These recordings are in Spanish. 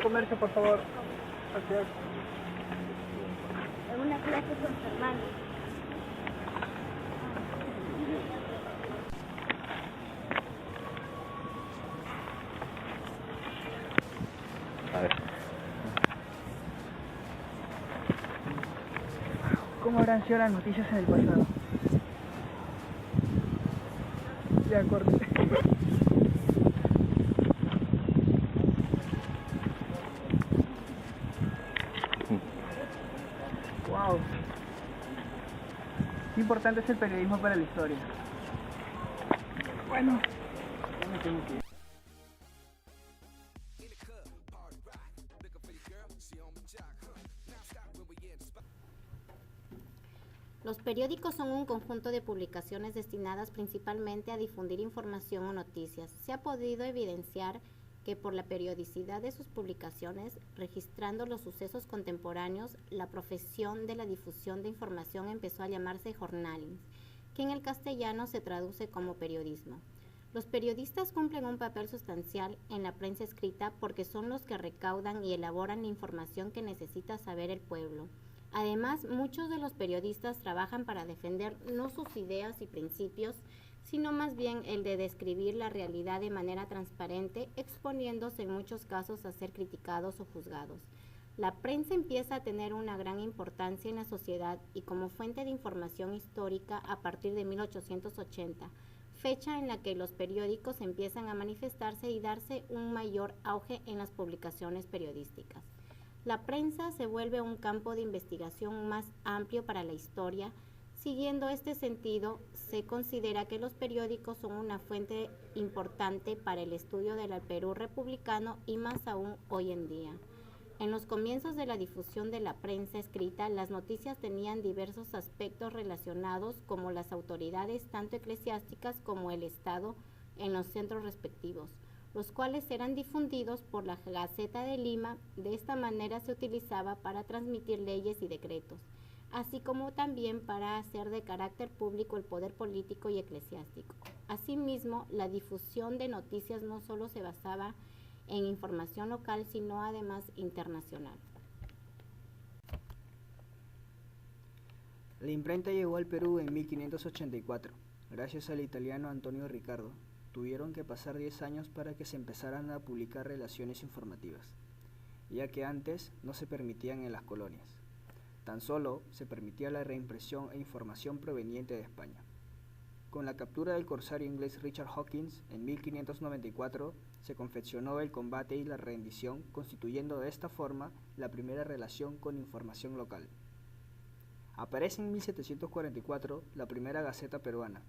Comercio, por favor. Gracias. En una clase con su hermano. A ver. ¿Cómo habrán sido las noticias en el pasado? Ya, corte. Wow. Qué importante es el periodismo para la historia. Bueno, ya me tengo que ir. Los periódicos son un conjunto de publicaciones destinadas principalmente a difundir información o noticias. Se ha podido evidenciar que por la periodicidad de sus publicaciones, registrando los sucesos contemporáneos, la profesión de la difusión de información empezó a llamarse journaling, que en el castellano se traduce como periodismo. Los periodistas cumplen un papel sustancial en la prensa escrita porque son los que recaudan y elaboran la información que necesita saber el pueblo. Además, muchos de los periodistas trabajan para defender no sus ideas y principios, sino más bien el de describir la realidad de manera transparente, exponiéndose en muchos casos a ser criticados o juzgados. La prensa empieza a tener una gran importancia en la sociedad y como fuente de información histórica a partir de 1880, fecha en la que los periódicos empiezan a manifestarse y darse un mayor auge en las publicaciones periodísticas. La prensa se vuelve un campo de investigación más amplio para la historia. Siguiendo este sentido, se considera que los periódicos son una fuente importante para el estudio del Perú republicano y más aún hoy en día. En los comienzos de la difusión de la prensa escrita, las noticias tenían diversos aspectos relacionados como las autoridades tanto eclesiásticas como el Estado en los centros respectivos, los cuales eran difundidos por la Gaceta de Lima. De esta manera se utilizaba para transmitir leyes y decretos, así como también para hacer de carácter público el poder político y eclesiástico. Asimismo, la difusión de noticias no solo se basaba en información local, sino además internacional. La imprenta llegó al Perú en 1584, gracias al italiano Antonio Ricardo. Tuvieron que pasar 10 años para que se empezaran a publicar relaciones informativas, ya que antes no se permitían en las colonias. Tan solo se permitía la reimpresión e información proveniente de España. Con la captura del corsario inglés Richard Hawkins en 1594, se confeccionó el combate y la rendición, constituyendo de esta forma la primera relación con información local. Aparece en 1744 la primera Gaceta peruana.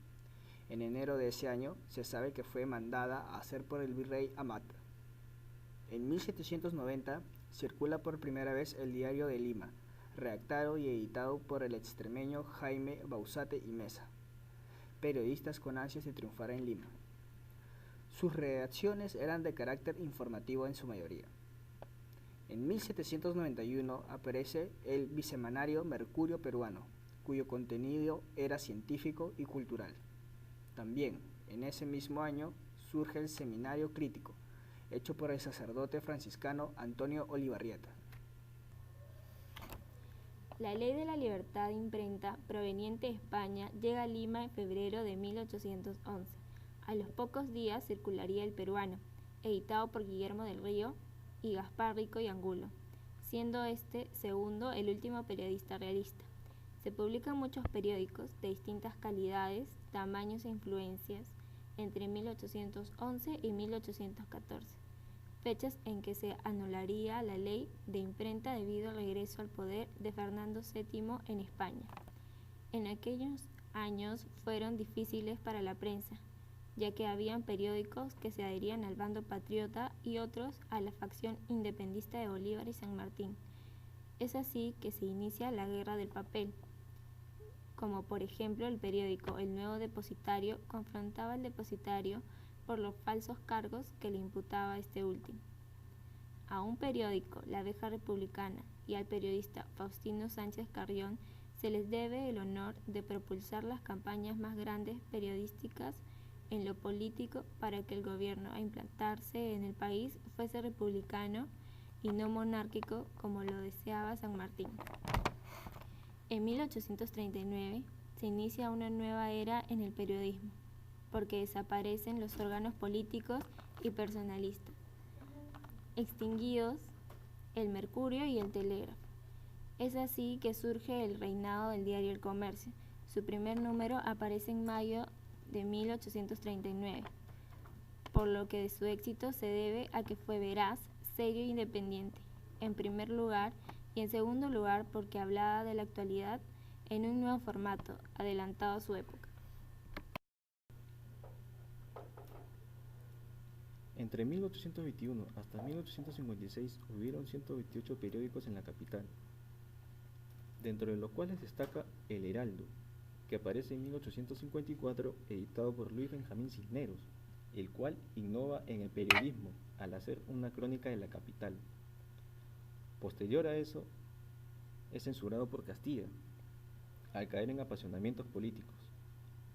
En enero de ese año se sabe que fue mandada a hacer por el virrey Amat. En 1790 circula por primera vez el Diario de Lima, redactado y editado por el extremeño Jaime Bauzate y Mesa, periodistas con ansias de triunfar en Lima. Sus redacciones eran de carácter informativo en su mayoría. En 1791 aparece el bisemanario Mercurio Peruano, cuyo contenido era científico y cultural. También, en ese mismo año, surge el Seminario Crítico, hecho por el sacerdote franciscano Antonio Olivarrieta. La Ley de la Libertad de Imprenta, proveniente de España, llega a Lima en febrero de 1811. A los pocos días circularía El Peruano, editado por Guillermo del Río y Gaspar Rico y Angulo, siendo este segundo el último periodista realista. Se publican muchos periódicos de distintas calidades, tamaños e influencias entre 1811 y 1814, fechas en que se anularía la ley de imprenta debido al regreso al poder de Fernando VII en España. En aquellos años fueron difíciles para la prensa, ya que habían periódicos que se adherían al bando patriota y otros a la facción independentista de Bolívar y San Martín. Es así que se inicia la Guerra del Papel, como por ejemplo el periódico El Nuevo Depositario confrontaba al depositario por los falsos cargos que le imputaba este último. A un periódico, La Abeja Republicana, y al periodista Faustino Sánchez Carrión se les debe el honor de propulsar las campañas más grandes periodísticas en lo político para que el gobierno a implantarse en el país fuese republicano y no monárquico como lo deseaba San Martín. En 1839 se inicia una nueva era en el periodismo, porque desaparecen los órganos políticos y personalistas, extinguidos el Mercurio y el Telégrafo. Es así que surge el reinado del diario El Comercio. Su primer número aparece en mayo de 1839, por lo que de su éxito se debe a que fue veraz, serio e independiente, en primer lugar, y en segundo lugar porque hablaba de la actualidad en un nuevo formato, adelantado a su época. Entre 1821 hasta 1856 hubieron 128 periódicos en la capital, dentro de los cuales destaca El Heraldo, que aparece en 1854, editado por Luis Benjamín Cisneros, el cual innova en el periodismo al hacer una crónica de la capital. Posterior a eso, es censurado por Castilla, al caer en apasionamientos políticos.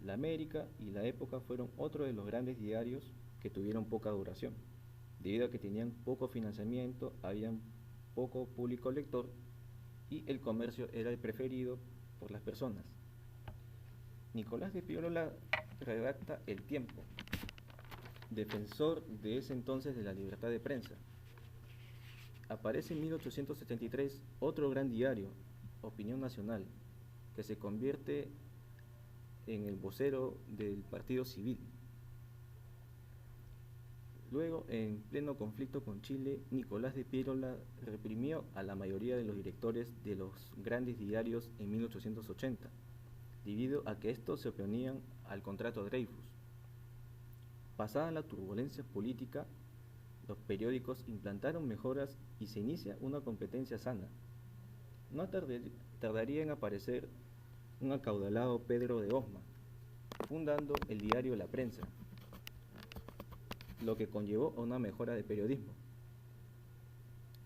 La América y La Época fueron otro de los grandes diarios que tuvieron poca duración, debido a que tenían poco financiamiento, habían poco público lector y el comercio era el preferido por las personas. Nicolás de Piérola redacta El Tiempo, defensor de ese entonces de la libertad de prensa. Aparece en 1873 otro gran diario, Opinión Nacional, que se convierte en el vocero del Partido Civil. Luego, en pleno conflicto con Chile, Nicolás de Piérola reprimió a la mayoría de los directores de los grandes diarios en 1880, debido a que estos se oponían al contrato Dreyfus. Pasada la turbulencia política, los periódicos implantaron mejoras y se inicia una competencia sana. No tardaría en aparecer un acaudalado Pedro de Osma, fundando el diario La Prensa, lo que conllevó a una mejora del periodismo.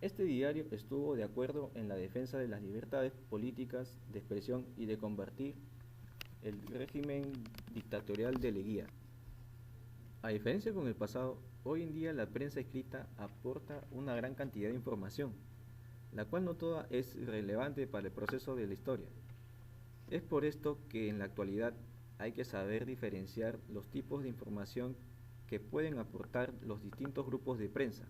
Este diario estuvo de acuerdo en la defensa de las libertades políticas de expresión y de combatir el régimen dictatorial de Leguía. A diferencia con el pasado, hoy en día la prensa escrita aporta una gran cantidad de información, la cual no toda es relevante para el proceso de la historia. Es por esto que en la actualidad hay que saber diferenciar los tipos de información que pueden aportar los distintos grupos de prensa,